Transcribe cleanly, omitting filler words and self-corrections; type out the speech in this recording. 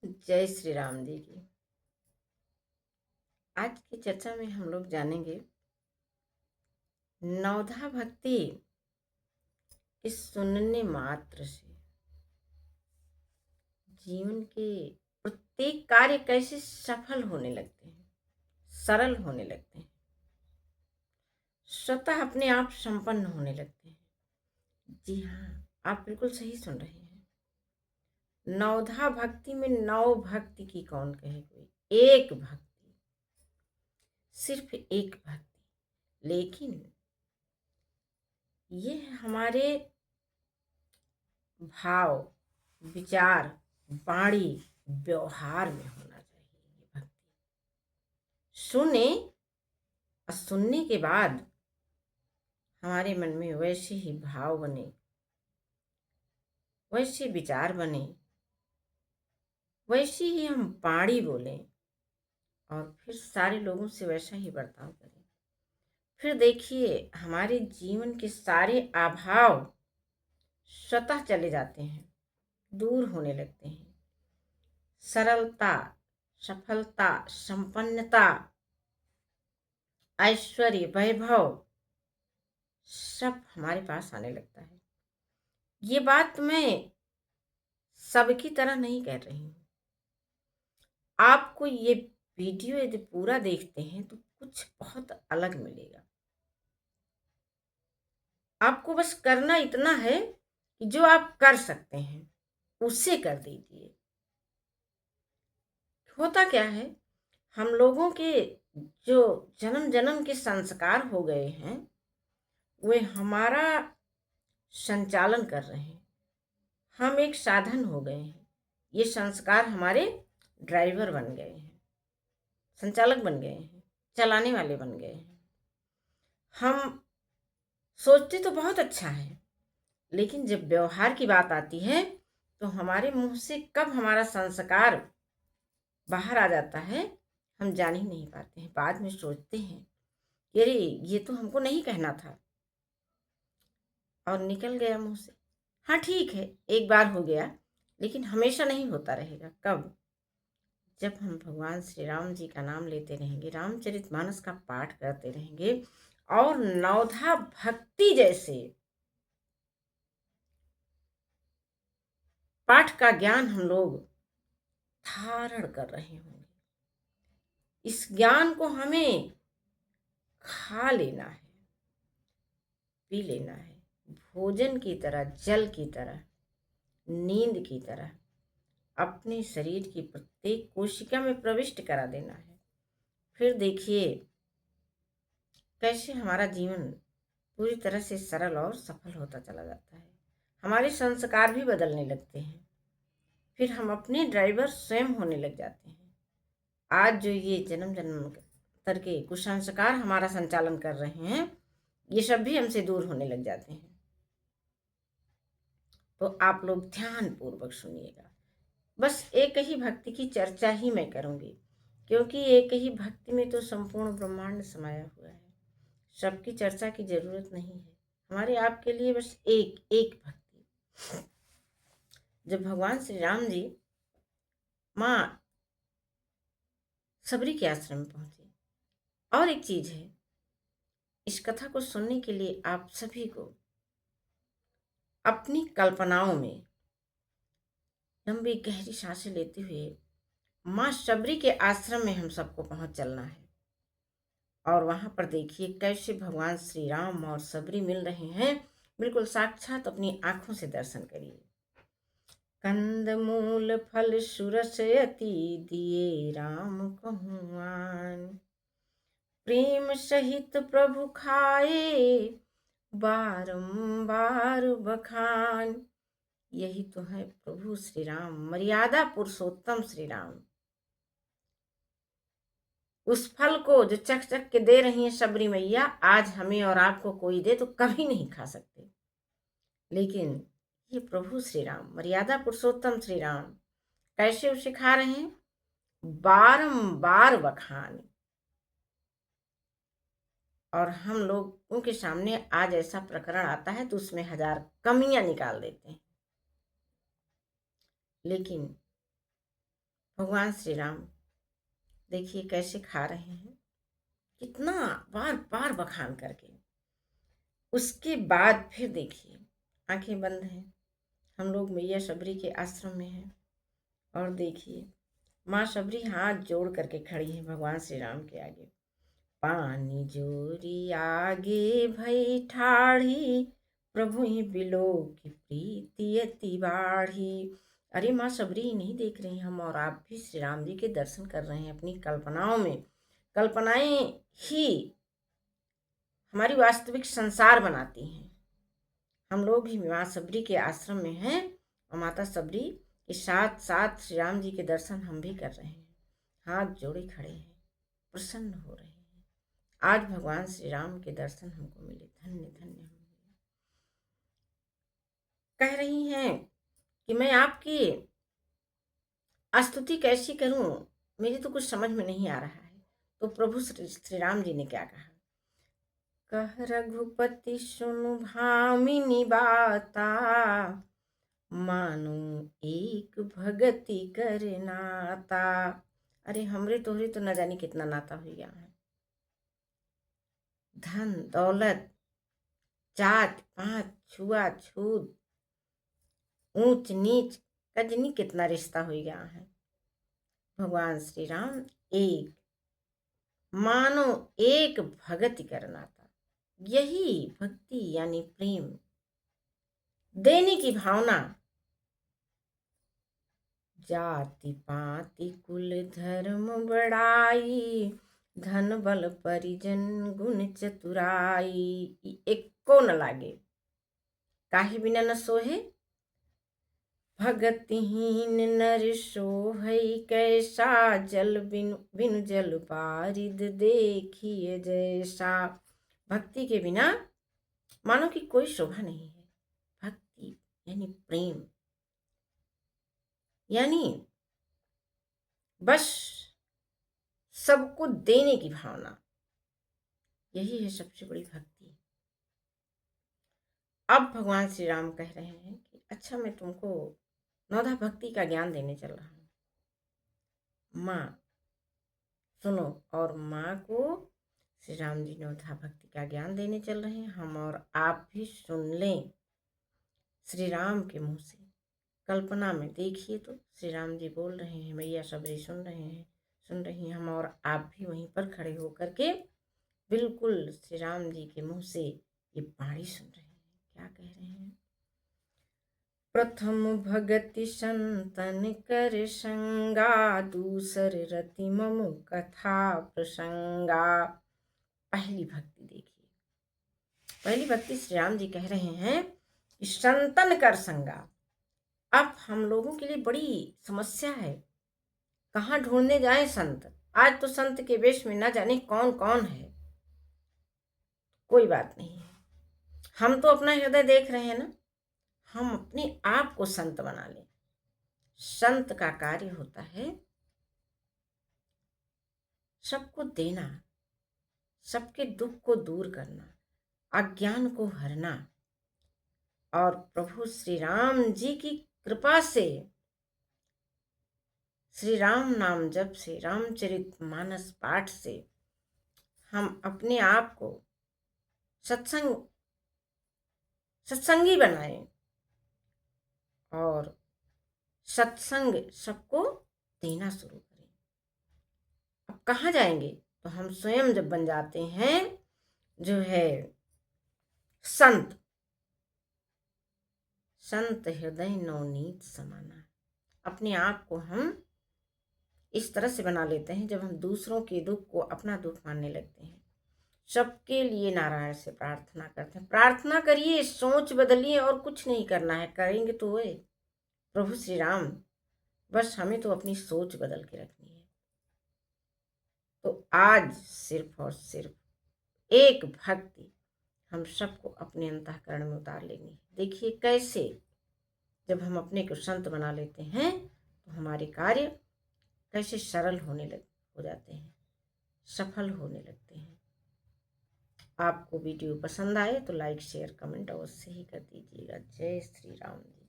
जय श्री राम जी की। आज की चर्चा में हम लोग जानेंगे नवधा भक्ति के सुनने मात्र से जीवन के प्रत्येक कार्य कैसे सफल होने लगते हैं, सरल होने लगते हैं, स्वतः अपने आप संपन्न होने लगते हैं। जी हाँ, आप बिल्कुल सही सुन रहे हैं। नवधा भक्ति में नव भक्ति की कौन कहे कोई, एक भक्ति, सिर्फ एक भक्ति। लेकिन ये हमारे भाव, विचार, वाणी, व्यवहार में होना चाहिए। ये भक्ति सुने और सुनने के बाद हमारे मन में वैसे ही भाव बने, वैसे विचार बने, वैसे ही हम वाणी बोलें और फिर सारे लोगों से वैसा ही बर्ताव करें। फिर देखिए हमारे जीवन के सारे अभाव स्वतः चले जाते हैं, दूर होने लगते हैं। सरलता, सफलता, संपन्नता, ऐश्वर्य, वैभव सब हमारे पास आने लगता है। ये बात मैं सबकी तरह नहीं कह रही हूँ। आपको ये वीडियो यदि पूरा देखते हैं तो कुछ बहुत अलग मिलेगा। आपको बस करना इतना है कि जो आप कर सकते हैं उसे कर दीजिए। होता क्या है, हम लोगों के जो जन्म जन्म के संस्कार हो गए हैं वे हमारा संचालन कर रहे हैं। हम एक साधन हो गए हैं। ये संस्कार हमारे ड्राइवर बन गए हैं, संचालक बन गए हैं, चलाने वाले बन गए हैं। हम सोचते तो बहुत अच्छा है, लेकिन जब व्यवहार की बात आती है तो हमारे मुंह से कब हमारा संस्कार बाहर आ जाता है हम जान ही नहीं पाते हैं। बाद में सोचते हैं कि अरे ये तो हमको नहीं कहना था और निकल गया मुंह से। हाँ ठीक है, एक बार हो गया, लेकिन हमेशा नहीं होता रहेगा। कब? जब हम भगवान श्री राम जी का नाम लेते रहेंगे, रामचरितमानस का पाठ करते रहेंगे और नवधा भक्ति जैसे पाठ का ज्ञान हम लोग धारण कर रहे होंगे। इस ज्ञान को हमें खा लेना है, पी लेना है, भोजन की तरह, जल की तरह, नींद की तरह अपने शरीर की प्रत्येक कोशिका में प्रविष्ट करा देना है। फिर देखिए कैसे हमारा जीवन पूरी तरह से सरल और सफल होता चला जाता है। हमारे संस्कार भी बदलने लगते हैं। फिर हम अपने ड्राइवर स्वयं होने लग जाते हैं। आज जो ये जन्म जन्म तर के कुसंस्कार हमारा संचालन कर रहे हैं, ये सब भी हमसे दूर होने लग जाते हैं। तो आप लोग ध्यान पूर्वक सुनिएगा। बस एक ही भक्ति की चर्चा ही मैं करूंगी, क्योंकि एक ही भक्ति में तो संपूर्ण ब्रह्मांड समाया हुआ है। सबकी चर्चा की जरूरत नहीं है। हमारे आपके लिए बस एक एक भक्ति। जब भगवान श्री राम जी माँ सबरी के आश्रम में पहुंचे, और एक चीज है, इस कथा को सुनने के लिए आप सभी को अपनी कल्पनाओं में लंबी गहरी सांसें लेते हुए माँ शबरी के आश्रम में हम सबको पहुंच चलना है। और वहां पर देखिए कैसे भगवान श्री राम और सबरी मिल रहे हैं। बिल्कुल साक्षात अपनी आंखों से दर्शन करिए। कंद मूल फल सुरस अति दिए राम कहूआन, प्रेम सहित प्रभु खाए बारंबार बखान। यही तो है प्रभु श्री राम, मर्यादा पुरुषोत्तम श्री राम। उस फल को जो चख चख के दे रही है शबरी मैया, आज हमें और आपको कोई दे तो कभी नहीं खा सकते। लेकिन ये प्रभु श्री राम, मर्यादा पुरुषोत्तम श्री राम कैसे उसे खा रहे हैं? बारंबार बखान। और हम लोग उनके सामने आज ऐसा प्रकरण आता है तो उसमें हजार कमियां निकाल देते हैं। लेकिन भगवान श्री राम देखिए कैसे खा रहे हैं, कितना बार बार बखान करके। उसके बाद फिर देखिए आंखें बंद हैं, हम लोग मैया शबरी के आश्रम में हैं, और देखिए माँ शबरी हाथ जोड़ करके खड़ी हैं भगवान श्री राम के आगे। पानी जोरी आगे भई ठाढ़ी, प्रभु ही बिलो की प्रीति अति बाढ़ी। अरे माँ शबरी ही नहीं देख रही, हम और आप भी श्री राम जी के दर्शन कर रहे हैं अपनी कल्पनाओं में। कल्पनाएं ही हमारी वास्तविक संसार बनाती हैं। हम लोग भी माँ शबरी के आश्रम में हैं और माता शबरी के साथ साथ श्री राम जी के दर्शन हम भी कर रहे हैं, हाथ जोड़े खड़े हैं, प्रसन्न हो रहे हैं। आज भगवान श्री राम के दर्शन हमको मिले, धन्य धन्य हम। कह रही हैं कि मैं आपकी स्तुति कैसी करूं, मेरी तो कुछ समझ में नहीं आ रहा है। तो प्रभु श्री राम जी ने क्या कहा, कह रघुपति सुनु भामिनी बाता, मानो एक भगति कर नाता। अरे हमरे तोहरे तो न जाने कितना नाता हो गया है, धन दौलत जात पात छुआछूत ऊंच नीच का जानी कितना रिश्ता हो गया है। भगवान श्री राम एक, मानो एक भगति करना था, यही भक्ति यानी प्रेम, देने की भावना। जाति पाति कुल धर्म बड़ाई, धन बल परिजन गुण चतुराई। एको न लागे, काहे बिना न सोहे, भगतिहीन नर सोहई कैसा, जल बिनु बिनु जल पारिद देखिए जैसा। भक्ति के बिना मानो कि कोई शोभा नहीं है। भक्ति यानी प्रेम, यानी बस सबको देने की भावना, यही है सबसे बड़ी भक्ति। अब भगवान श्री राम कह रहे हैं कि अच्छा मैं तुमको नवधा भक्ति का ज्ञान देने चल रहा हूँ, माँ सुनो। और माँ को श्री राम जी नवधा भक्ति का ज्ञान देने चल रहे हैं, हम और आप भी सुन लें श्री राम के मुंह से। कल्पना में देखिए तो श्री राम जी बोल रहे हैं, मैया शबरी सुन रहे हैं, सुन रही हैं, हम और आप भी वहीं पर खड़े होकर के बिल्कुल श्री राम जी के मुंह से ये वाणी सुन रहे हैं। क्या कह रहे हैं, प्रथम भगति संतन कर संगा, दूसर रति ममु कथा प्रसंगा। पहली भक्ति देखिए, पहली भक्ति श्री राम जी कह रहे हैं कि संतन कर संगा। अब हम लोगों के लिए बड़ी समस्या है, कहाँ ढूंढने जाएं संत। आज तो संत के वेश में ना जाने कौन कौन है। कोई बात नहीं है, हम तो अपना हृदय देख रहे हैं ना, हम अपने आप को संत बना लें। संत का कार्य होता है सबको देना, सबके दुख को दूर करना, अज्ञान को हरना। और प्रभु श्री राम जी की कृपा से, श्री राम नाम जप से, रामचरित मानस पाठ से हम अपने आप को सत्संगी बनाएं और सत्संग सबको देना शुरू करें। अब कहाँ जाएंगे, तो हम स्वयं जब बन जाते हैं जो है संत, संत हृदय नवनीत समाना। अपने आप को हम इस तरह से बना लेते हैं जब हम दूसरों के दुख को अपना दुख मानने लगते हैं। सबके लिए नारायण से प्रार्थना करते हैं। प्रार्थना करिए, सोच बदलिए, और कुछ नहीं करना है, करेंगे तो हुए प्रभु श्री राम। बस हमें तो अपनी सोच बदल के रखनी है। तो आज सिर्फ और सिर्फ एक भक्ति हम सबको अपने अंतःकरण में उतार लेनी है। देखिए कैसे जब हम अपने को संत बना लेते हैं तो हमारे कार्य कैसे सरल हो जाते हैं, सफल होने लगते हैं। आपको वीडियो पसंद आए तो लाइक शेयर कमेंट अवश्य ही कर दीजिएगा। जय श्री राम जी।